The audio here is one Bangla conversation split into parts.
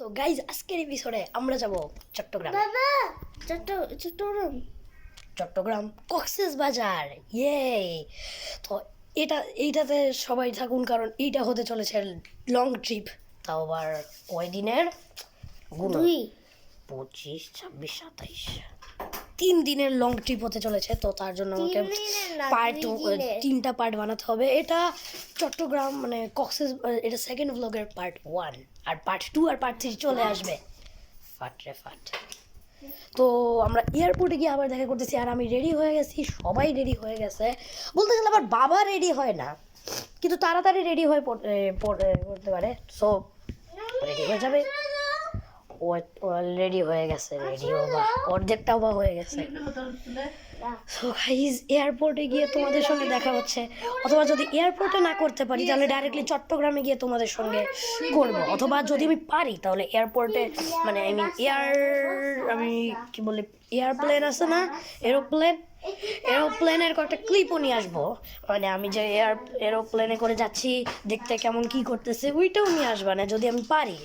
সো গাইজ আজকের এপিসোডে আমরা যাব চট্টগ্রাম। বাবা চট্টগ্রাম চট্টগ্রাম কক্সেস বাজার, ইয়ে। তো এইটাতে সবাই থাকুন, কারণ এইটা হতে চলেছে লং ট্রিপ। তাও আবার কয়দিনের? 25, 26, 27 3 দিনের লং ট্রিপ হতে চলেছে। তো তার জন্য আমাকে তিনটা পার্ট বানাতে হবে। এটা চট্টগ্রাম মানে কক্সেস, এটা সেকেন্ড ব্লগের পার্ট 1, আর পার্ট 2 আর পার্ট 3 চলে আসবে। ফাট। তো আমরা এয়ারপোর্টে গিয়ে আবার দেখা করতেছি, আর আমি রেডি হয়ে গেছি, সবাই রেডি হয়ে গেছে। বলতে গেলে আবার বাবা রেডি হয় না, কিন্তু তাড়াতাড়ি রেডি হয়ে পড়তে পারে। সো রেডি হয়ে যাবে, অলরেডি হয়ে গেছে, রেডিও বা অর্ধেকটাও বা হয়ে গেছে। সো গাইজ এয়ারপোর্টে গিয়ে তোমাদের সঙ্গে দেখা হচ্ছে, অথবা যদি এয়ারপোর্টে না করতে পারি তাহলে ডাইরেক্টলি চট্টগ্রামে গিয়ে তোমাদের সঙ্গে করব, অথবা যদি আমি পারি তাহলে এয়ারপোর্টে মানে আমি কি বলি, এয়ারপ্লেন আছে না, এরোপ্লেনের কয়েকটা ক্লিপও নিয়ে আসবো। মানে আমি যে এরোপ্লেনে করে যাচ্ছি, দেখতে কেমন কি করতেছে, ওইটাও নিয়ে আসবা না যদি আমি পারি।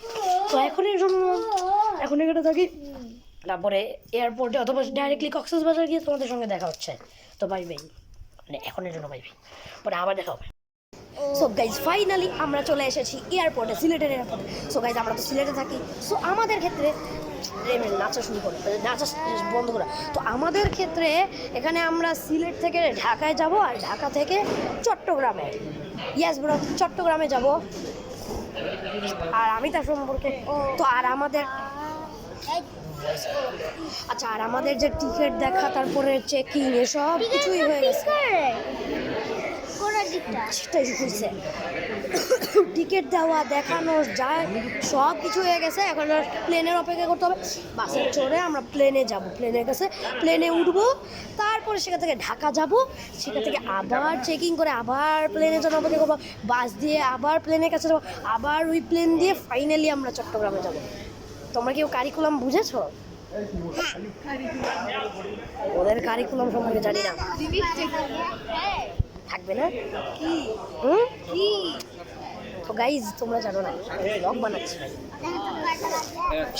তো এখন এখানে থাকি, তারপরে এয়ারপোর্টে অথবা ডাইরেক্টলি কক্সবাজার গিয়ে তোমাদের সঙ্গে দেখা হচ্ছে। তো বাই মানে এখনের জন্য বাই, পরে আবার দেখা হবে। সো গাইজ ফাইনালি আমরা চলে এসেছি এয়ারপোর্টে, সিলেটের এয়ারপোর্টে। সো গাইজ আমরা তো সিলেটে থাকি, সো আমাদের ক্ষেত্রে নাচা শুরু করে, নাচা বন্ধ করা। তো আমাদের ক্ষেত্রে এখানে আমরা সিলেট থেকে ঢাকায় যাব, আর ঢাকা থেকে চট্টগ্রামে, ইয়াস ব্রো, চট্টগ্রামে যাব। আর আমি তার সম্পর্কে তো আর আমাদের আচ্ছা, আর আমাদের যে টিকিট দেখা, তারপরে চেকিং, এসব কিছুই হয়ে গেছে। সেটাই হয়েছে, টিকিট দেওয়া, দেখানো যায়, সব কিছু হয়ে গেছে। এখন প্লেনের অপেক্ষা করতে হবে। বাসে চড়ে আমরা প্লেনে যাব, প্লেনের কাছে প্লেনে উঠবো, তারপরে সেখান থেকে ঢাকা যাব, সেখান থেকে আবার চেকিং করে আবার প্লেনের জন্য অপেক্ষা করবো, বাস দিয়ে আবার প্লেনের কাছে যাবো, আবার ওই প্লেন দিয়ে ফাইনালি আমরা চট্টগ্রামে যাব। তোমরা কেউ কারিকুলাম বুঝেছো? ওদের কারিকুলাম সম্পর্কে জানি না, থাকবে না কি? তো গাইজ তোমরা জানো না, ব্লগ বানাচ্ছি,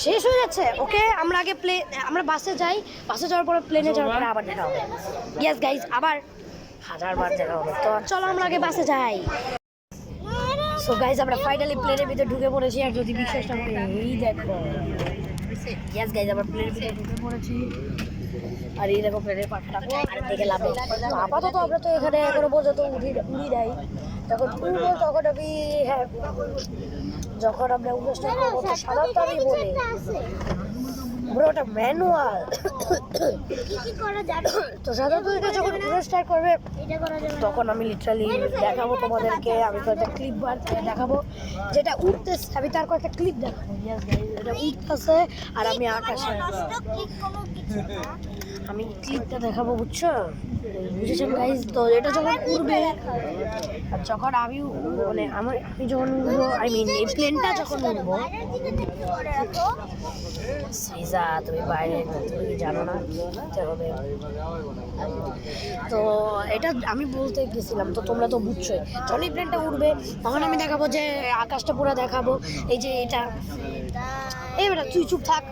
শেষ হয়ে যাচ্ছে। ওকে, আমরা আগে আমরা বাসে যাই, বাসে যাওয়ার পরে প্লেনে যাওয়ার পরে আবার দেখা হবে। ইয়েস গাইজ, আবার 1000বার দেখা হবে। তো চলো আমরা আগে বাসে যাই। সো গাইজ আমরা ফাইনালি প্লেনের ভিতরে ঢুকে পড়েছি, আর যদি বিশ্বাসটা করে এই দেখো, ইয়েস গাইজ আমরা প্লেনের ভিতরে ঢুকে পড়েছি, আর এই দেখো প্লেনের পাখটা, আর দেখে লাভ নেই। আপাতত আমরা তো এখানে এখনো পর্যন্ত উড়ি নাই। যখন উড়বো তখন আমি যখন আমরা অনুষ্ঠান করবো, সাধারণত আমি বলি পুরো ওটা ম্যানুয়াল। তো সাধারণত এটা যখন অনুষ্ঠান করবে তখন আমি লিটারালি দেখাবো তোমাদেরকে, আমি কয়েকটা ক্লিপ দেখাবো, যেটা উঠতেছে আমি তার কয়েকটা ক্লিপ দেখাবো। এটা উঠতেছে আর আমি আকাশে, আমি ক্লিপটা দেখাবো, বুঝেছেন গাইজ? তো এটা যখন উড়বে, আর যখন আমি মানে আমি যখন উড়বো, এই প্লেনটা যখন উড়বো, শ্রীজা তুমি বাইরে, তুমি জানো না হবে। তো এটা আমি বলতে গেছিলাম, তো তোমরা তো বুঝছোই, যখন এই প্লেনটা উঠবে তখন আমি দেখাবো যে আকাশটা পুরো দেখাবো। এই যে এটা, এই বেটা তুই চুপ থাক,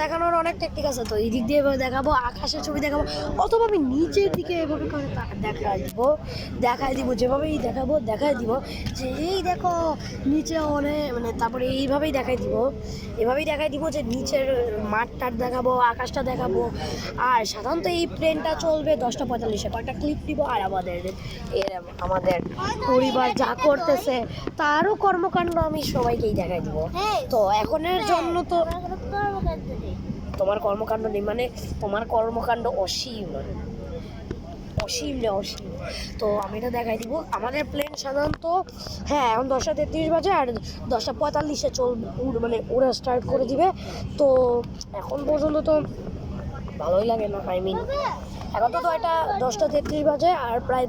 দেখানোর অনেক টেকনিক আছে। তো এই দিক দিয়ে এভাবে দেখাবো, আকাশের ছবি দেখাবো, অথবা আমি নিচের দিকে এভাবে করে দেখাই দিব, যেভাবেই দেখাই দিব যে এই দেখো নিচে অনেক, মানে তারপরে এইভাবেই দেখাই দিব যে নিচের মাঠটার দেখাবো, আকাশটা দেখাবো। আর সাধারণত এই প্লেনটা চলবে 10:45-এ, কয়েকটা ক্লিপ দিব। আর আমাদের পরিবার যা করতেছে তারও কর্মকাণ্ড আমি সবাইকেই দেখাই দিব। তো এখনের জন্য তো তোমার কর্মকাণ্ড নেই, মানে তোমার কর্মকাণ্ড অসীম। তো আমি এটা দেখাই দিব। আমাদের প্লেন সাধারণত এখন 10:33 বাজে, আর 10:45-এ মানে ওরা স্টার্ট করে দিবে। তো এখন পর্যন্ত তো ভালোই লাগে না, এখন তো এটা 10:33 বাজে, আর প্রায়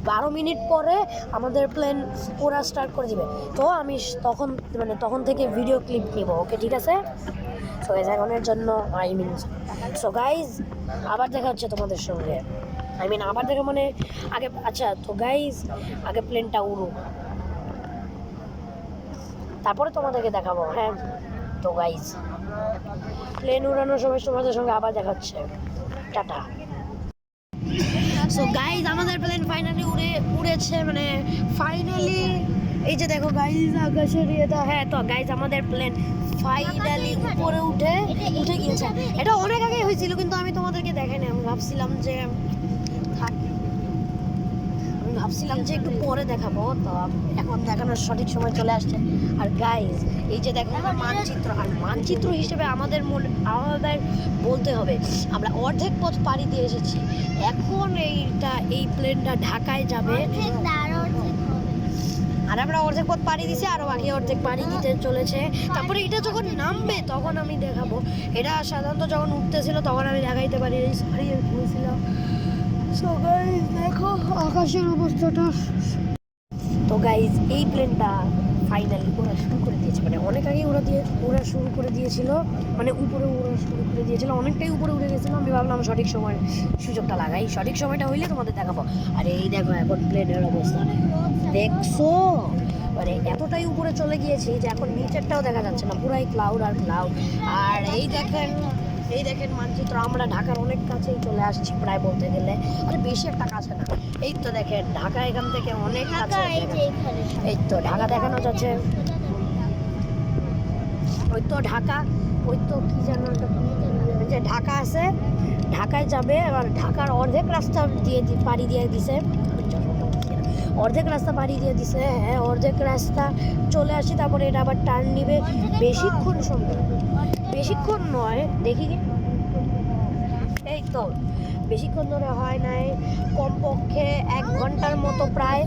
12 মিনিট পরে আমাদের প্লেন ওরা স্টার্ট করে দিবে। তো আমি তখন থেকে ভিডিও ক্লিপ নিব। ওকে, ঠিক আছে? সো এখনের জন্য সো গাইজ আবার দেখা হচ্ছে তোমাদের সঙ্গে। আবার দেখা মানে আগে, আচ্ছা তো গাইজ আগে প্লেনটা উড়ুক। তারপরে তোমাদেরকে দেখাবো। হ্যাঁ, তো গাইজ প্লেন উড়ানোর সময় তোমাদের সঙ্গে আবার দেখাচ্ছে। টাটা। সো গাইজ আমাদের প্লেন ফাইনালি উড়েছে, মানে ফাইনালি এই যে দেখো গাইজ আকাশের ইয়েটা। হ্যাঁ, তো গাইজ আমাদের প্লেন ফাইনালি উপরে উঠে গিয়েছে। এটা অনেক আগে হয়েছিল, কিন্তু আমি তোমাদেরকে দেখাইনি। আমি ভাবছিলাম যে একটু পরে দেখাবো, তো এখন দেখানোর সঠিক সময় চলে আসছে। আর গাইজ এই যে দেখো মানচিত্র, আর মানচিত্র হিসেবে আমাদের বলতে হবে আমরা অর্ধেক পথ পাড়ি দিয়ে এসেছি। এখন এই প্লেনটা ঢাকায় যাবে, আর আমরা অর্ধেক পথ পাড়ি দিছি, আরো বাকি অর্ধেক পাড়ি দিতে চলেছে। তারপরে এটা যখন নামবে তখন আমি দেখাবো। এটা সাধারণত যখন উঠতেছিল তখন আমি দেখাইতে পারি। সো গাইজ দেখো আকাশের অবস্থাটা। তো গাইজ এই প্লেনটা ফাইনালি ওরা শুরু করে দিয়েছে, মানে অনেক আগে ওরা শুরু করে দিয়েছিল, মানে উপরে ওরা শুরু করে দিয়েছিল, অনেকটাই উপরে উঠে গেছিলো। আমি ভাবলাম সঠিক সময় সুযোগটা লাগাই, সঠিক সময়টা হইলে তোমাদের দেখাবো। আর এই দেখো এখন প্লেনের অবস্থা দেখছো, মানে এতটাই উপরে চলে গিয়েছি যে এখন নিচেরটাও দেখা যাচ্ছে না, পুরাই ক্লাউড আর ক্লাউড। আর এই দেখেন মানচিত্র, আমরা ঢাকার অনেক কাছেই চলে আসছি প্রায় বলতে গেলে, আর বেশি একটা কাছে না। এই তো দেখেন ঢাকা এখান থেকে অনেক কাছে। এই তো ঢাকা দেখানো যাচ্ছে, ওই তো ঢাকা, ওই তো কি জানো যে ঢাকা আছে, ঢাকায় যাবে। আর ঢাকার অর্ধেক রাস্তা পাড়ি দিয়ে দিছে, অর্ধেক রাস্তা পাড়ি দিয়ে দিছে। হ্যাঁ, অর্ধেক রাস্তা চলে আসি, তারপরে এটা আবার টার্ন নিবে। বেশিক্ষণ নয়, দেখি কি এই তো বেশিক্ষণ ধরে হয় নাই, কমপক্ষে 1 ঘন্টার মতো প্রায়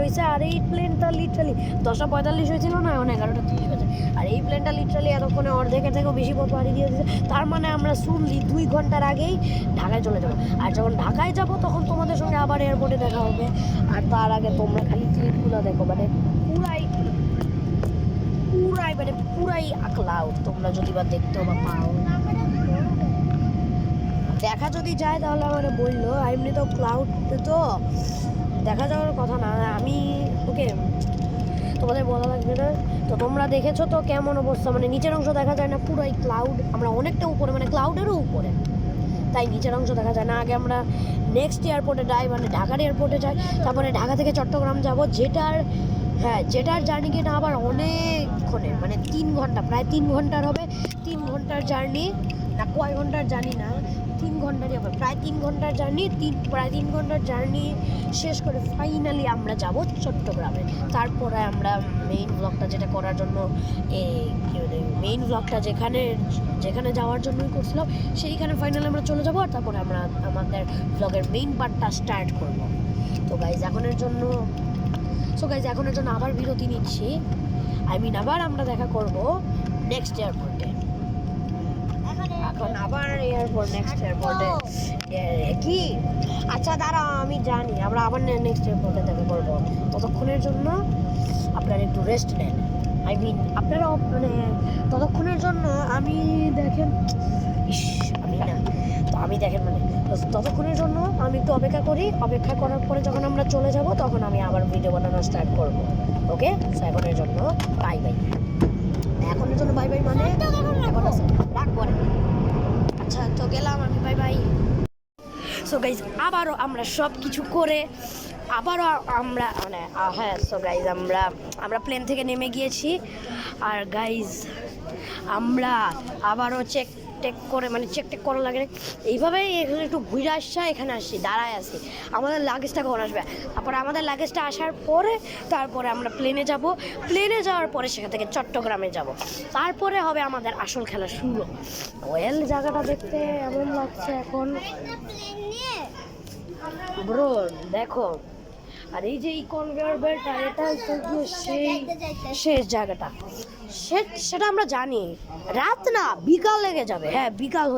হয়েছে। আর এই প্লেনটা লিটারালি 10:45 হয়েছিল না, এখন 11:30 হয়েছে। আর এই প্লেনটা লিটারালি এতক্ষণে অর্ধেকের থেকেও বেশি পথ পাড়ি দিয়ে দিয়েছে। তার মানে আমরা শুনলি 2 ঘন্টার আগেই ঢাকায় চলে যাবো। আর যখন ঢাকায় যাব তখন তোমাদের সঙ্গে আবার এয়ারপোর্টে দেখা হবে। আর তার আগে তোমরা খালি ক্লিপগুলো দেখো, মানে পুরাই ক্লাউড। তোমরা যদি বা দেখতে বা পাও, দেখা যদি যায় তাহলে আমার বললো। এমনি তো ক্লাউড তো দেখা যাওয়ার কথা না, আমি ওকে তোমাদের বলা লাগবে না। তো তোমরা দেখেছো তো কেমন অবস্থা, মানে নিচের অংশ দেখা যায় না, পুরাই ক্লাউড। আমরা অনেকটা উপরে, মানে ক্লাউডেরও উপরে, তাই নিচের অংশ দেখা যায় না। আগে আমরা নেক্সট এয়ারপোর্টে যাই, মানে ঢাকার এয়ারপোর্টে যাই, তারপরে ঢাকা থেকে চট্টগ্রাম যাব, যেটার জার্নি কিনা আবার অনেকক্ষণের, মানে 3 ঘন্টা, প্রায় 3 ঘন্টার হবে। 3 ঘন্টার জার্নি না, কয় ঘন্টার জানি না, 3 ঘন্টারই হবে, প্রায় 3 ঘন্টার জার্নি। প্রায় 3 ঘন্টার জার্নি শেষ করে ফাইনালি আমরা যাব চট্টগ্রামে। তারপরে আমরা মেইন ব্লগটা যেটা করার জন্য মেইন ব্লগটা যেখানে যাওয়ার জন্যই করছিলাম, সেইখানে ফাইনালি আমরা চলে যাব। আর তারপরে আমরা আমাদের ব্লগের মেইন পার্টটা স্টার্ট করব। তো গাইজ এখনের জন্য আবার বিরতি নিচ্ছি। আবার আমরা দেখা করব নেক্সট এয়ারপোর্টে। এখন আবার নেক্সট এয়ারপোর্টে কি, আচ্ছা দাঁড়াও, আমি জানি আমরা আবার নেক্সট এয়ারপোর্টে দেখা করবো। ততক্ষণের জন্য আপনারা একটু রেস্ট নেন। আপনারা মানে ততক্ষণের জন্য আমি দেখেন মানে ততক্ষণের জন্য আমি একটু অপেক্ষা করার পরে যখন আমরা চলে যাব তখন আমি আবার ভিডিও বানানো স্টার্ট করব। ওকে, এখনের জন্য বাই বাই। এখনের জন্য বাই বাই, মানে এখন রাখবো। আচ্ছা, তো গেলাম আমি, বাই বাই। সো গাইজ আবারও আমরা সব কিছু করে আমরা মানে হ্যাঁ, সো গাইজ আমরা প্লেন থেকে নেমে গিয়েছি। আর গাইজ আমরা আবারও চেক করা লাগে, এইভাবেই এখানে একটু ঘুরে আসছে, এখানে আসছি, দাঁড়ায় আছি, আমাদের লাগেজটা কখন আসবে। তারপরে আমাদের লাগেজটা আসার পরে তারপরে আমরা প্লেনে যাওয়ার পরে সেখান থেকে চট্টগ্রামে যাব। তারপরে হবে আমাদের আসল খেলা শুরু। ওয়েল, জায়গাটা দেখতে এমন লাগছে এখন ব্রো, দেখো। আর এই যে এই কনভেয়ার বেল্টটা, এটা সেই শেষ জায়গাটা, সেটা আমরা জানি। রাত না, বিকাল লেগে যাবে। হ্যাঁ, বিকাল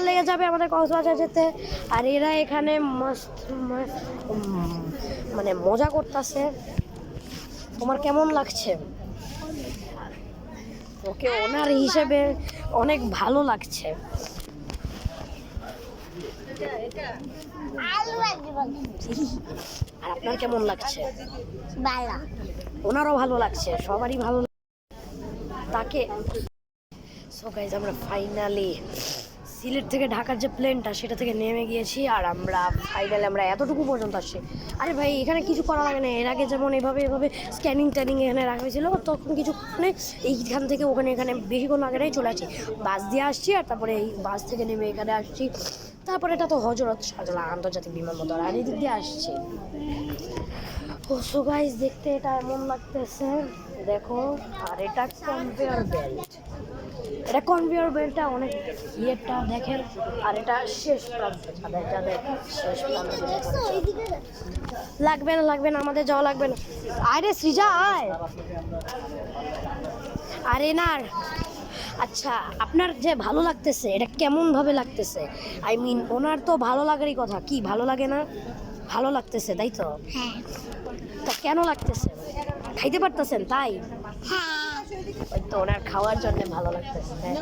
লেগে যাবে আমাদের কক্সবাজার যেতে। আর এরা এখানে মানে মজা করতেছে। তোমার কেমন লাগছে? ওকে ওনার হিসেবে অনেক ভালো লাগছে। আর আপনার কেমন লাগছে? বালা ওনারও ভালো লাগছে, সবারই ভালো তাকে। সো গাইজ আমরা ফাইনালি সিলেট থেকে ঢাকার যে প্লেনটা সেটা থেকে নেমে গিয়েছি, আর আমরা ফাইনালি আমরা এতটুকু পর্যন্ত আসছি। আরে ভাই এখানে কিছু করা লাগে না, এর আগে যেমন এভাবে স্ক্যানিং ট্যানিং এখানে রাখা হয়েছিল, তখন কিছু মানে এইখান থেকে ওখানে এখানে বেশিক্ষণ আগে চলে আসছি, বাস দিয়ে আসছি, আর তারপরে এই বাস থেকে নেমে এখানে আসছি, তারপরে এটা তো হজরত শাহজালাল আন্তর্জাতিক বিমানবন্দর, আর এই দিক দিয়ে আসছি। ও সো গাইজ দেখতে এটা এমন লাগতেছে, দেখো। আর এটা কনভেয়ার বেল্ট, এটা কনভেয়ার বেল্টটা অনেক ইয়েটা দেখেন, আর এটা শেষ প্রান্তে যাদের শেষ প্রান্তে লাগবে না আমাদের যাওয়া লাগবে না। আরে সৃজা আয়, আরে না। আচ্ছা আপনার যে ভালো লাগতেছে এটা কেমন ভাবে লাগতেছে? আই মিন ওনার তো ভালো লাগারই কথা, কি ভালো লাগে না? ভালো লাগতেছে তাই তো? হ্যাঁ তা কেন লাগতেছে? খাইতে পারতেছেন তাই? হ্যাঁ ওই তো ওনার খাওয়ার জন্য ভালো লাগতেছে। হ্যাঁ।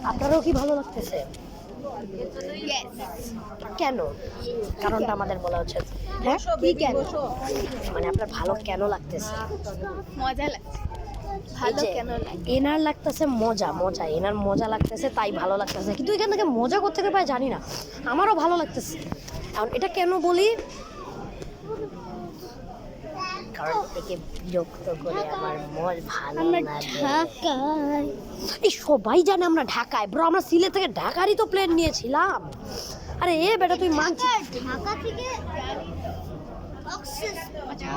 আপনারও কি ভালো লাগতেছে? কেন? কারণটা আমাদের বলা উচিত। হ্যাঁ কি কেন? মানে আপনার ভালো কেন লাগতেছে? মজা লাগছে এই যে, এনার লাগতেছে মজা, এনার মজা লাগতেছে তাই ভালো লাগতেছে, কিন্তু এখান থেকে মজা করতে পারে জানি না, আমারও ভালো লাগতেছে। এখন এটা কেন বলি? কারণ একে বিরক্ত করে আমার মন ভালো লাগে। ঢাকায় এই সবাই জানে আমরা ঢাকায়, ব্রো আমরা সিলেট থেকে ঢাকারই তো প্লেন নিয়েছিলাম। আরে এ বেটা তুই মানছি, ঢাকা থেকে কক্সবাজার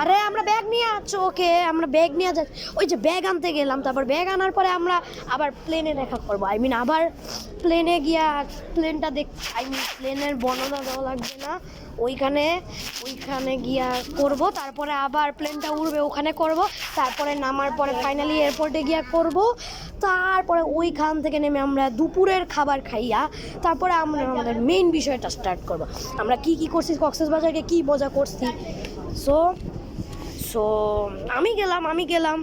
আরে আমরা ব্যাগ নিয়ে যাচ্ছি, ওকে আমরা ব্যাগ নিয়ে যাচ্ছি, ওই যে ব্যাগ আনতে গেলাম, তারপর ব্যাগ আনার পরে আমরা আবার প্লেনে দেখা করবো, আই মিন আবার প্লেনে গিয়া প্লেনটা আই মিন প্লেনের বর্ণনা দেওয়া লাগবে না, ওইখানে গিয়া করব, তারপরে আবার প্লেনটা উড়বে ওখানে করব, তারপরে নামার পরে ফাইনালি এয়ারপোর্টে গিয়া করব, তারপরে ওইখান থেকে নেমে আমরা দুপুরের খাবার খাইয়া তারপরে আমরা আমাদের মেইন বিষয়টা স্টার্ট করব, আমরা কি কি করছি কক্সবাজারে, কি মজা করছি। সো আমি গেলাম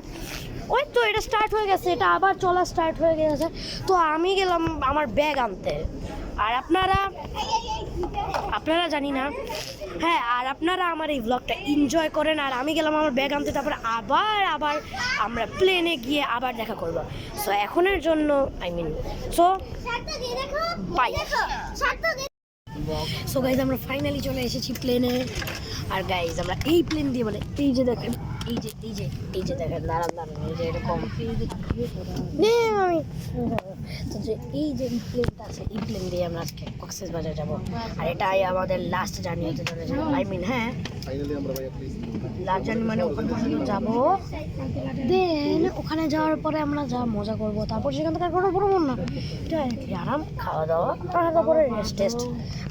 ওই তো এটা স্টার্ট হয়ে গেছে, এটা আবার চলা স্টার্ট হয়ে গেছে, তো আমি গেলাম আমার ব্যাগ আনতে, আর আপনারা জানি না, হ্যাঁ, আর আপনারা আমার এই ব্লগটা এনজয় করেন, আর আমি গেলাম আমার ব্যাগ আনতে, তারপরে আবার আমরা প্লেনে গিয়ে আবার দেখা করব। সো এখনের জন্য I mean so bye. So guys আমরা ফাইনালি চলে এসেছি প্লেনে, আর গাইজ আমরা এই প্লেন দিয়ে মানে এই যে দেখেন এই যে দেখেন দাঁড়ান এই যে এরকম নে আমি তো যে এই যে প্লেনটা আছে, এই প্লেন দিয়ে আমরা আজকে কক্সবাজার যাব, আর এটাই আমাদের লাস্ট জার্নি হতে চলেছে, আই মিন হ্যাঁ লাস্ট জার্নি, মানে ওখানে পর্যন্ত যাবো, দেন ওখানে যাওয়ার পরে আমরা যা মজা করবো, তারপর সেখান থেকে কোনো প্রবলেম না, এটা আর কি আরাম খাওয়া দাওয়া, তারপরে রেস্ট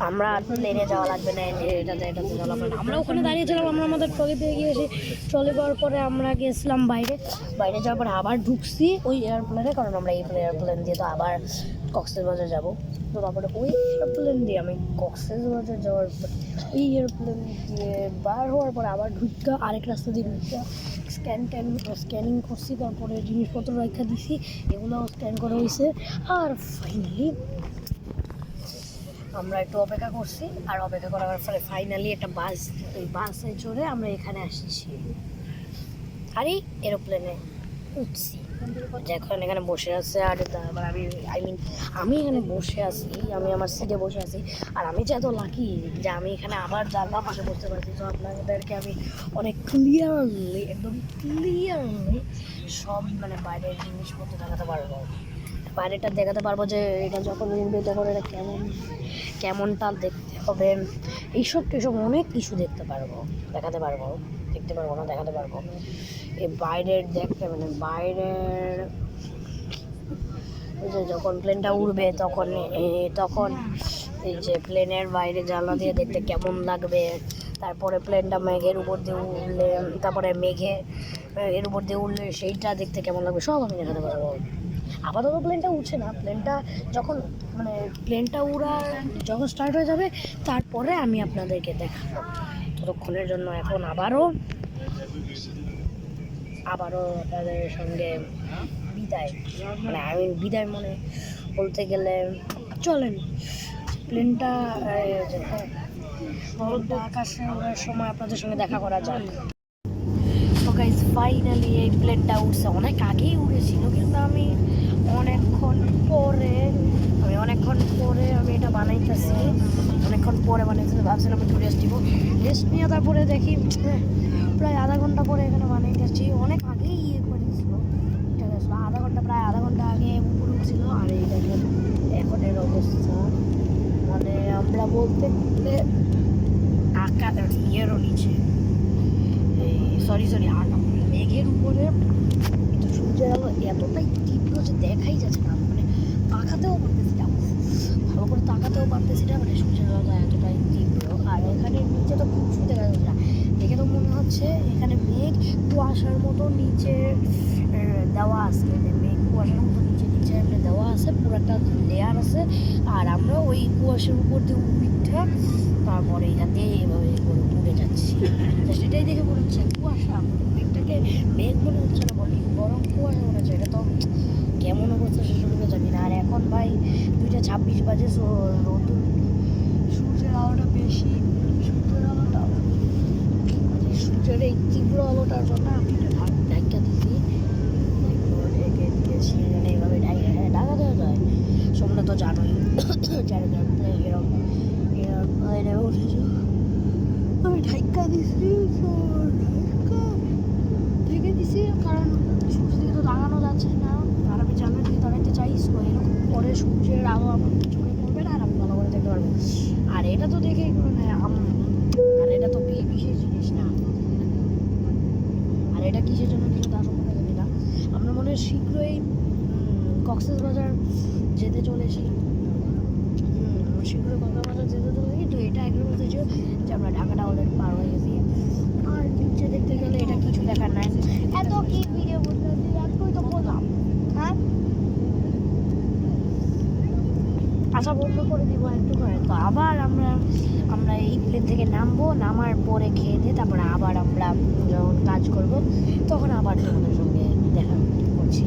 আমরা প্লেনে যাওয়া লাগবে না, এটাতে যাওয়া লাগবে না, আমরা ওখানে দাঁড়িয়েছিলাম, আমরা আমাদের ট্রলি পেয়ে গিয়েছি, ট্রলি পাওয়ার পরে আমরা গেছিলাম বাইরে যাওয়ার পরে আবার ঢুকছি ওই এয়ারপ্লেনে, কারণ আমরা এই এয়ারপ্লেন দিয়ে তো আবার কক্সবাজার যাব, তো তারপরে ওই এয়ারপ্লেন দিয়ে আমি কক্সবাজার যাওয়ার পর এই এয়ারপ্লেন দিয়ে বার হওয়ার পরে আবার ঢুকতে আরেক রাস্তা দিয়ে ঢুকতে স্ক্যানিং করছি, তারপরে জিনিসপত্র রেখা দিছি, এগুলো স্ক্যান করা হয়েছে, আর ফাইনালি আমরা একটু অপেক্ষা করছি, আর অপেক্ষা করার ফলে ফাইনালি একটা ওই বাসে চড়ে আমরা এখানে আসছি, আর এই এরোপ্লেনে উঠছি, যখন এখানে বসে আছে, আর তারপর আমি এখানে বসে আছি, আমি আমার সিটে বসে আছি, আর আমি যে এত লাকি যে আমি এখানে আবার জানলা পাশে বসতে পারছি, তো আপনাদেরকে আমি অনেক একদম ক্লিয়ারলি সব মানে বাইরের জিনিসপত্র দেখাতে পারবো, বাইরেটা দেখাতে পারবো যে এটা যখন নির্মিত তখন এটা কেমনটা দেখতে হবে, এইসব অনেক কিছু দেখাতে পারবো না দেখাতে পারবো, এই বাইরের দেখতে মানে বাইরের ওই যে যখন প্লেনটা উড়বে তখন এই যে প্লেনের বাইরে জানলা দিয়ে দেখতে কেমন লাগবে, তারপরে প্লেনটা মেঘের উপর দিয়ে উড়লে, তারপরে এর উপর দিয়ে উড়লে সেইটা দেখতে কেমন লাগবে সব আমি দেখাতে পারবো। আপাতত প্লেনটা উঠছে না, প্লেনটা উড়া যখন স্টার্ট হয়ে যাবে তারপরে আমি আপনাদেরকে দেখাবো, ততক্ষণের জন্য এখন আবারও আপনাদের সঙ্গে বিদায়, মানে আমি বিদায় মনে বলতে গেলে চলেন প্লেনটা আকাশে ওড়ার সময় আপনাদের সঙ্গে দেখা করা যাক। তো গাইস ফাইনালি এই প্লেনটা উঠছে, অনেক আগেই উড়েছিল কিন্তু আমি অনেকক্ষণ পরে আমি এটা বানাইতেছি, অনেকক্ষণ পরে বানাইতেছি। ভাবছিলাম একটু রেস্ট দিব, রেস্ট নিয়ে তারপরে দেখি প্রায় আধা ঘন্টা পরে এখানে বানাইতেছি। অনেক আগেই করেছিল, ঠিক আছে, প্রায় আধা ঘন্টা আগে উপরে উঠছিল। আর এই দেখেন এখন এর অবস্থা, মানে আমরা বলতে গেলে ইয়েরও নিচে, সরি মেঘের উপরে কিন্তু সূর্যের আলো এতটাই তীব্র যে দেখাই যাচ্ছে না, মানে তাকাতেও পারতেছি না, ভালো করে তাকাতেও পারতেছি না, মানে সূর্যের আলো এতটাই তীব্র। আর এখানে নিচে তো কিছু দেখা যাচ্ছে না, দেখে তো মনে হচ্ছে এখানে মেঘ কুয়াশার মতো নিচে দেওয়া আছে, মেঘ কুয়াশার মতো নিচে এমনি দেওয়া আছে, পুরো একটা লেয়ার আছে। আর আমরা ওই কুয়াশার উপর দিয়ে উঠে তারপরে এটাতে এভাবে করে উড়ে যাচ্ছি। সেটাই দেখে মনে হচ্ছে কুয়াশা, মেঘটাকে মেঘ মনে হচ্ছে না, বরং কুয়াশা মনে হচ্ছে। এটা তো কেমন অবস্থা সে সম্পর্কে জানি না। আর এখন ভাই 2:26 বাজে, রোদুর সূর্যের আলোটা বেশি, সূর্যের এই তীব্র আলোটার জন্য আমি ঢাকা দিচ্ছি, এইভাবে ঢাকা দেওয়া যায়। তোমরা তো জানোই আমি ঢাকা দিছি কারণ সূর্য দিকে তো দাঁড়ানো যাচ্ছে না। আর আমি জানার দিকে দাঁড়াইতে চাই, এরকম করে সূর্যের আলো আমার চোখে পড়বে না, আর আমি ভালো করে দেখতে পারবো। আর এটা তো দেখে মানে আর এটা তো বিশেষ জিনিস না। আর এটা কিসের জন্য কিছু তা সম্পর্কে জানি না। আমরা মনে হয় শীঘ্রই কক্সবাজার যেতে চলেছি, শীঘ্রই কক্সবাজার যেতে চলেছি। তো এটা একদম বলতেছিল যে আমরা ঢাকাটা অলরেডি পার হয়ে গেছি। আর নিচে দেখতে গেলে এটা কিছু দেখার নাই। এত কি ভিডিও বলতে এতই তো বললাম, হ্যাঁ আশা বন্ধ করে দিব একটু করে। তো আবার আমরা এই প্লেন থেকে নামার পরে খেয়ে দিয়ে তারপরে আবার আমরা যখন কাজ করব তখন আবার তোমাদের সঙ্গে দেখা করছি,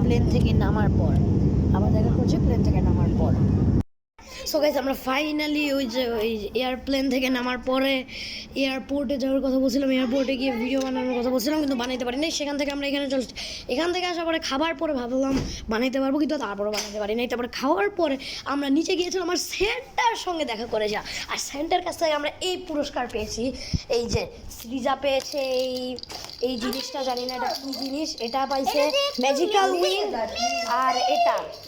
প্লেন থেকে নামার পর আবার দেখা করছি, প্লেন থেকে নামার পর। সো গাইস আমরা ফাইনালি ওই এয়ারপ্লেন থেকে নামার পরে এয়ারপোর্টে যাওয়ার কথা বলছিলাম, এয়ারপোর্টে গিয়ে ভিডিও বানানোর কথা বলছিলাম কিন্তু বানাইতে পারি নাই। সেখান থেকে আমরা এখানে চলছি, এখান থেকে আসার পরে খাবার পরে ভাবলাম বানাইতে পারবো, কিন্তু তারপরে বানাতে পারি নাই। তারপরে খাওয়ার পরে আমরা নিচে গিয়েছিলাম আমার সেন্টার সঙ্গে দেখা করে যা, আর সেন্টার কাছ থেকে আমরা এই পুরস্কার পেয়েছি, এই যে সৃজা পেয়েছে এই জিনিসটা, জানি না এটা কী জিনিস, এটা পাইছে ম্যাজিক্যাল হুইল,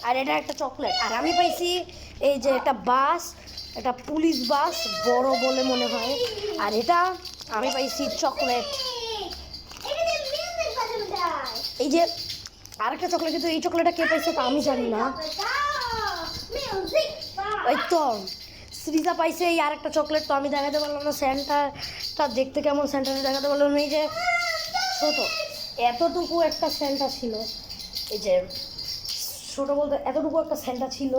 আর এটা একটা চকলেট। আর আমি পাইছি এই যে একটা বাস, এটা পুলিশ বাস বড় বলে মনে হয়। আর এটা আমি পাইছি চকলেট, এই যে আরেকটা চকলেট, কিন্তু এই চকলেটটা কে পাইছে তা আমি জানি না। ওই তো সৃজা পাইছে এই আরেকটা চকলেট, তো আমি দেখাতে পারলাম না সেন্টারটা দেখতে কেমন, সেন্টারে দেখাতে পারলাম না। এই যে ছোট এতটুকু একটা সেন্টার ছিল, এই যে ছোট বলতে এতটুকু একটা সেন্টার ছিল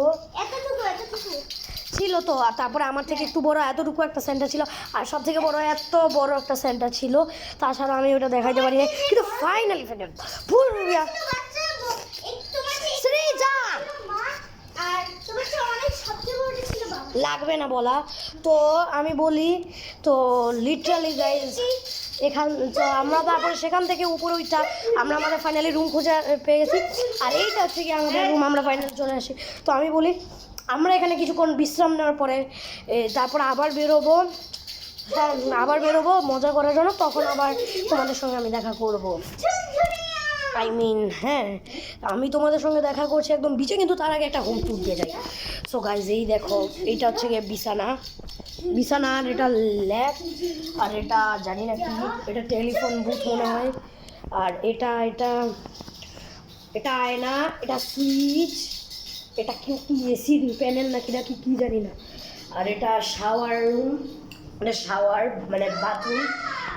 তো। আর তারপরে আমার থেকে একটু বড় এতটুকু একটা সেন্টার ছিল, আর সব থেকে বড় এত বড় একটা সেন্টার ছিল। তাছাড়া আমি ওটা দেখাইতে পারি, কিন্তু ফাইনালি লাগবে না বলা। তো আমি বলি, তো লিটারালি গাইজ তো আমরা তারপরে সেখান থেকে উপরে উঠা আমরা আমাদের ফাইনালি রুম খুঁজে পেয়ে গেছি। আর এইটা হচ্ছে কি আমাদের রুম, আমরা ফাইনালি চলে আসি। তো আমি বলি আমরা এখানে কিছুক্ষণ বিশ্রাম নেওয়ার পরে তারপর আবার বেরোবো মজা করার জন্য, তখন আবার তোমাদের সঙ্গে আমি দেখা করব। হ্যাঁ আমি তোমাদের সঙ্গে দেখা করছি একদম বিচে, কিন্তু তার আগে একটা হোম ট্যুর দিয়ে যাই। সো গাইজ এই দেখো, এইটা হচ্ছে গিয়ে বিছানা, আর এটা ল্যাব, আর এটা জানি না কি, এটা টেলিফোন বুথ মনে হয়। আর এটা আয়না, এটা সুইচ, এটা কি এসি প্যানেল নাকি কি জানি না। আর এটা শাওয়ার রুম, মানে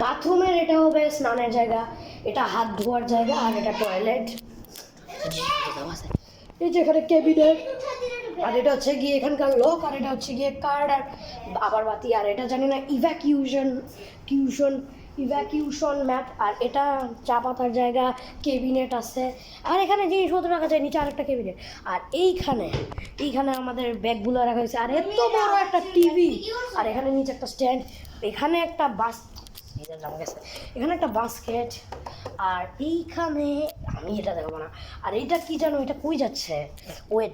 বাথরুমের এটা হবে স্নানের জায়গা, এটা হাত ধোয়ার জায়গা, আর এটা টয়লেট। এই যে এখানে ক্যাবিনেট, আর এটা হচ্ছে গিয়ে এখানকার লক, আর এটা হচ্ছে গিয়ে কার্ড আর আবার বাতি। আর এটা জানি না ইভ্যাকিউশন ইভ্যাকিউশন ম্যাট, আর এটা চা পাতার জায়গা, কেবিনেট আছে, আর এখানে জিনিসপত্র রাখা যায়, নিচে আরেকটা কেবিনেট, আর এইখানে আমাদের ব্যাগগুলো রাখা হয়েছে, আর এত বড় একটা টিভি, আর এখানে নিচে একটা স্ট্যান্ড, এখানে একটা এখানে একটা বাস্কেট, আর এইখানে আমি এটা দেখাবো না, আর এইটা কি জানো, এটা কই যাচ্ছে, ওয়েট,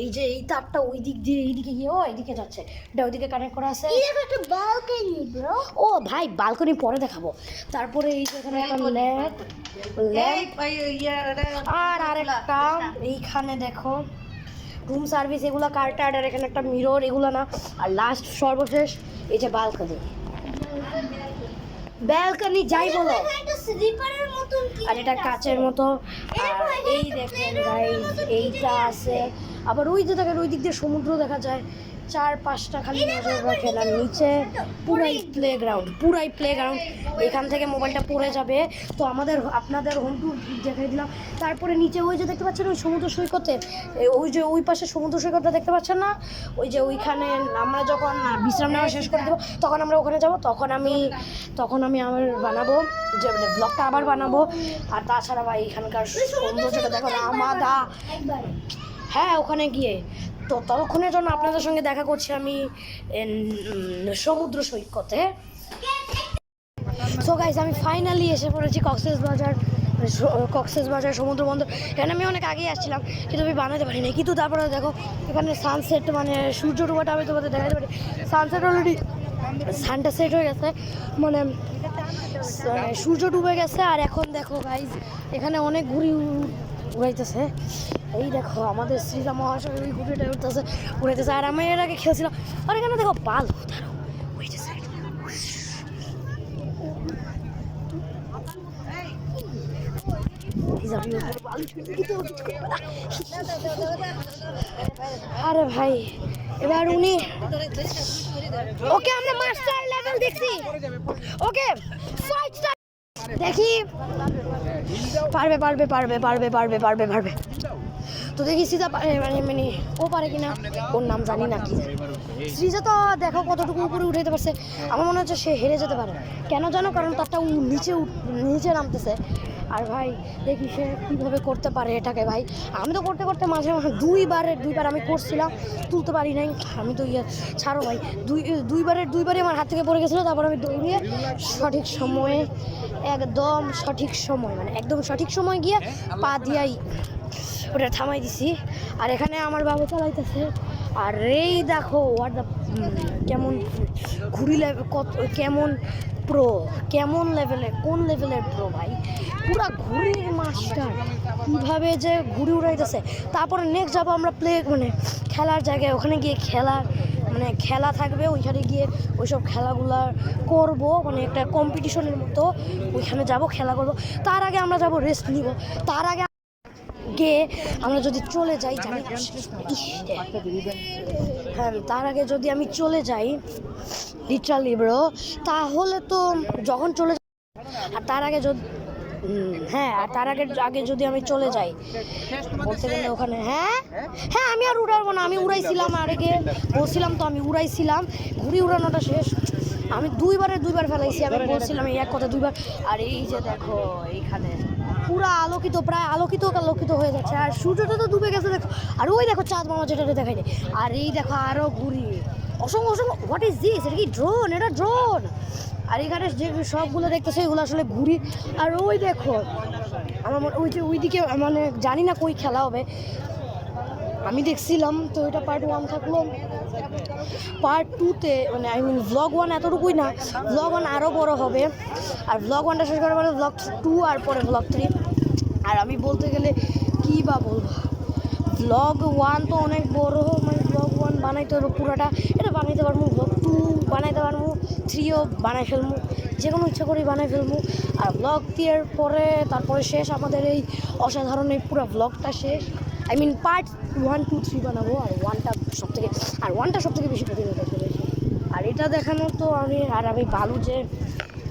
এই যে এই তারটা ওই দিক দিয়ে এইদিকে গিয়ে এইদিকে যাচ্ছে, এটা ওইদিকে কানেক্ট করা আছে। একটা বালকনি ব্রো। ও ভাই বালকনি পরে দেখাবো। তারপরে এই যে এখানে একটা ল্যাম্প, আর আরেকটা এইখানে দেখো রুম সার্ভিস, এগুলো কার্টার, আর এখানে একটা মিরর, এগুলো না, আর লাস্ট সর্বশেষ এই যে ব্যালকনি যাই বলো, একটা স্লিপারের মতন কি আর এটা কাচের মতো, আর এই দেখেন গাইস এইটা আছে, আবার ওই যে দেখেন ওই দিক দিয়ে সমুদ্র দেখা যায়, 4-5টা খালি নজর রাখেন, আর নিচে পুরাই প্লেগ্রাউন্ড, এখান থেকে মোবাইলটা পড়ে যাবে। তো আপনাদের হোম ট্যুর দেখাই দিলাম। তারপরে নিচে ওই যে দেখতে পাচ্ছেন ওই সমুদ্র সৈকতে, ওই যে ওই পাশে সমুদ্র সৈকতটা দেখতে পাচ্ছেন না, ওই যে ওইখানে আমরা যখন বিশ্রাম নেওয়া শেষ করে দেবো তখন আমরা ওখানে যাব, তখন আমি আমার বানাবো যে মানে ব্লগটা আবার বানাবো। আর তাছাড়া ভাই এখানকার সৌন্দর্যটা দেখো না আমাদা, হ্যাঁ ওখানে গিয়ে, তো ততক্ষণের জন্য আপনাদের সঙ্গে দেখা করছি আমি সমুদ্র সৈকতে। সো গাইস আমি ফাইনালি এসে পড়েছি কক্সবাজার সমুদ্র বন্দর। এখানে আমি অনেক আগেই আসছিলাম কিন্তু আমি বানাতে পারি না, কিন্তু তারপরে দেখো এখানে সানসেট মানে সূর্য ডুবাটা আমি তোমাদের দেখাতে পারি, সানসেট অলরেডি সানটা সেট হয়ে গেছে, মানে সূর্য ডুবে গেছে। আর এখন দেখো গাইস এখানে অনেক ঘুড়ি উড়াইতেছে, এই দেখো আমাদের শ্রীরাম মহাশয় ওই ঘুড়িটা উড়াইতেছে, আর আমি এর আগে খেলছিলাম। আর এখানে দেখো বালু, আরে ভাই এবার উনি ওকে আমরা মাস্টার লেভেল দেখছি, ওকে ফাইট স্টার্ট, দেখি পারবে। তো দেখি সীতা মানে ও পারে কিনা, ওর নাম জানি না কি, সৃজা তো দেখো কতটুকু উপরে উঠাইতে পারছে, আমার মনে হচ্ছে সে হেরে যেতে পারে, কেন জানো, কারণ তারটা নিচে নামতেছে। আর ভাই দেখি সে কীভাবে করতে পারে এটাকে, ভাই আমি তো করতে মাঝে দুইবার আমি করছিলাম, তুলতে পারি নাই, আমি তো ছাড়ো ভাই, দুইবারই আমার হাত থেকে পড়ে গেছিলো, তারপর আমি দৌড়িয়ে একদম সঠিক সময় গিয়ে পা দিয়াই ওটা থামাই দিছি। আর এখানে আমার বাবা চালাইতেছে, আর এই দেখো কেমন ঘুরি কেমন কোন লেভেলের প্রো ভাই, পুরা ঘুড়ির মাস্টার, কীভাবে যে ঘুড়ি উড়াইতেছে। তারপরে নেক্সট যাবো আমরা খেলার জায়গায়, ওখানে গিয়ে খেলা থাকবে, ওইখানে গিয়ে ওইসব খেলাগুলা করব, মানে একটা কম্পিটিশনের মতো, ওইখানে যাব খেলা করব। তার আগে আমরা যাব রেস্ট নিব, তার আগে আমরা যদি চলে যাই তার আগে যদি আমি চলে যাই লিটারালি ব্রো, তাহলে তো যখন চলে যাই, আর তার আগে যদি আগে যদি আমি চলে যাই বলতে গেলে ওখানে, হ্যাঁ আমি আর উড়াবো না, আমি উড়াইছিলাম আর আগে বলছিলাম তো, আমি উড়াইছিলাম, ঘুড়ি উড়ানোটা শেষ, আমি দুইবার ফেলাইছি, আমি বলছিলাম এই এক কথা দুইবার। আর এই যে দেখো এইখানে পুরা প্রায় আলোকিত হয়ে যাচ্ছে, আর সূর্যটা তো ডুবে গেছে দেখো, আর ওই দেখো চাঁদ মামা যেটা দেখায়নি, আর এই দেখো আরো ঘুড়ি অসংখ্য হোয়াট ইজ দিস, এটা কি ড্রোন, এটা ড্রোন। আর এখানে যে সবগুলো দেখতেছে এগুলো আসলে ঘুড়ি। আর ওই দেখো আমার ওইদিকে মানে জানি না কই খেলা হবে, আমি দেখছিলাম তো, এটা পার্ট 1 থাকলো, পার্ট 2-তে মানে ভ্লগ 1 এতটুকুই না, ভ্লগ 1 আরও বড় হবে, আর ভ্লগ 1টা শেষ করার পরে ভ্লগ 2 আর পরে ভ্লগ 3। আর আমি বলতে গেলে কী বা বলবো, ভ্লগ 1 তো অনেক বড়, মানে ভ্লগ 1 বানাইতে পারবো পুরোটা, এটা বানাইতে পারবো, ভ্লগ 2 বানাইতে পারবো, 3ও বানাই ফেলবো, যে কোনো ইচ্ছা করেই বানাই ফেলবো। আর ভ্লগ 3-এর পরে তারপরে শেষ আমাদের এই অসাধারণ এই পুরো ভ্লগটা শেষ, পার্ট 1, 2, 3 বানাবো। আর ওয়ানটা সব থেকে বেশি প্রতিযোগিতা করেছি। আর এটা দেখানো তো আমি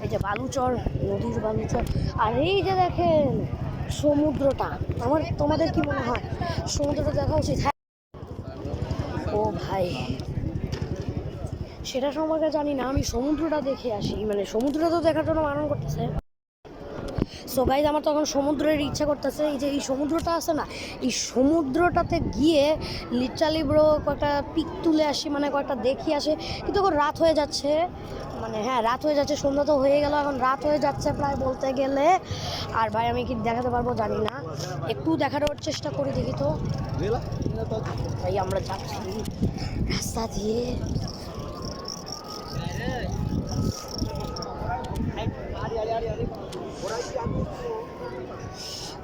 এই যে বালুচর, নদীর বালুচর, আর এই যে দেখেন সমুদ্রটা, তোমাদের কি মনে হয় সমুদ্রটা দেখা উচিত? ও ভাই সেটা সম্পর্কে জানি না, আমি সমুদ্রটা দেখে আসি, মানে সমুদ্রটা তো দেখার জন্য বারণ করতেছে। সো গাইজ আমার তখন সমুদ্রের ইচ্ছা করতেছে, এই যে এই সমুদ্রটা আছে না, এই সমুদ্রটাতে গিয়ে লিটারালি ব্রো কয়েকটা পিক তুলে আসি, মানে কয়েকটা দেখি আসে। কিন্তু এখন রাত হয়ে যাচ্ছে, মানে হ্যাঁ রাত হয়ে যাচ্ছে, সন্ধ্যা তো হয়ে গেল, এখন রাত হয়ে যাচ্ছে প্রায় বলতে গেলে। আর ভাই আমি কি দেখাতে পারবো জানি না, একটু দেখানোর চেষ্টা করি দেখি তো। ভাই আমরা যাচ্ছি রাস্তা দিয়ে,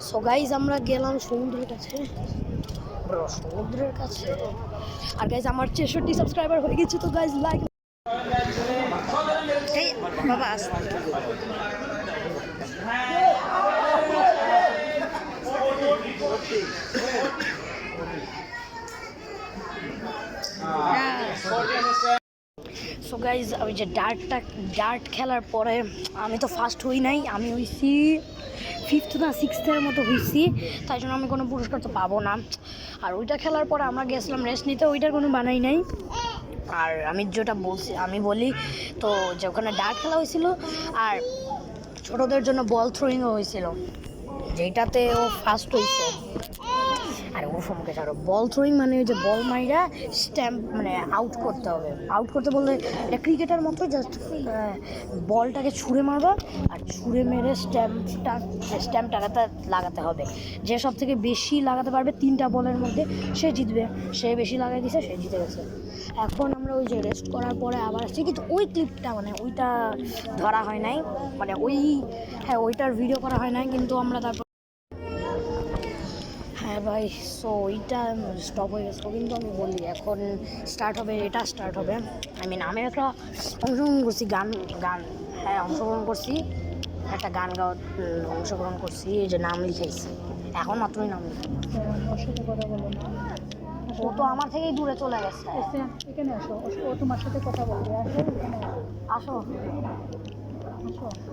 সো গাইজ আমরা গেলাম সমুদ্রের কাছে, ব্রো সমুদ্রের কাছে। আর গাইজ আমার 66 সাবস্ক্রাইবার হয়ে গেছে, তো গাইজ লাইক। এই বাবা সো গাইজ আমি যে ডার্ট খেলার পরে আমি তো ফার্স্ট হই নাই, আমি হইছি 5th না 6th মতো হয়েছি, তাই জন্য আমি কোনো পুরস্কার তো পাবো না। আর ওইটা খেলার পরে আমরা গেছিলাম রেস্ট নিতে, ওইটার কোনো বানাই নাই। আর আমি যেটা বলছি আমি বলি তো, যে ওখানে ডার্ট খেলা হয়েছিল আর ছোটদের জন্য বল থ্রোয়িংও হয়েছিল, যেটাতে ও ফার্স্ট হয়েছে। আর ওর সম্মুখে ছাড়ো বল থ্রোয়িং মানে ওই যে বল মাইরা স্ট্যাম্প মানে আউট করতে হবে। আউট করতে বললে এটা ক্রিকেটের মতো, জাস্ট বলটাকে ছুঁড়ে মারবা আর ছুঁড়ে মেরে স্ট্যাম্পটাকে লাগাতে হবে। যে সব থেকে বেশি লাগাতে পারবে 3টা বলের মধ্যে সে জিতবে, সে বেশি লাগাই দিছে সে জিতে গেছে। এখন আমরা ওই যে রেস্ট করার পরে আবার আসছি, কিন্তু ওই ক্লিপটা মানে ওইটা ধরা হয় নাই, মানে হ্যাঁ ওইটার ভিডিও করা হয় নাই, কিন্তু আমরা তারপর হ্যাঁ ভাই। সো ওইটা স্টপ হয়ে গেছিলো, কিন্তু আমি বলি এখন স্টার্ট হবে, এটা স্টার্ট হবে। আমি একটা অংশগ্রহণ করছি, হ্যাঁ অংশগ্রহণ করছি, একটা গান গাওয়ার অংশগ্রহণ করছি, এই যে নাম লিখাইছি, এখন মাত্রই নাম লিখে। ওর সাথে কথা বলো না, ও তো আমার থেকেই দূরে চলে গেছে। এখানে আসো, ও তোমার সাথে কথা বলবে, আসো এখানে আসো আসো।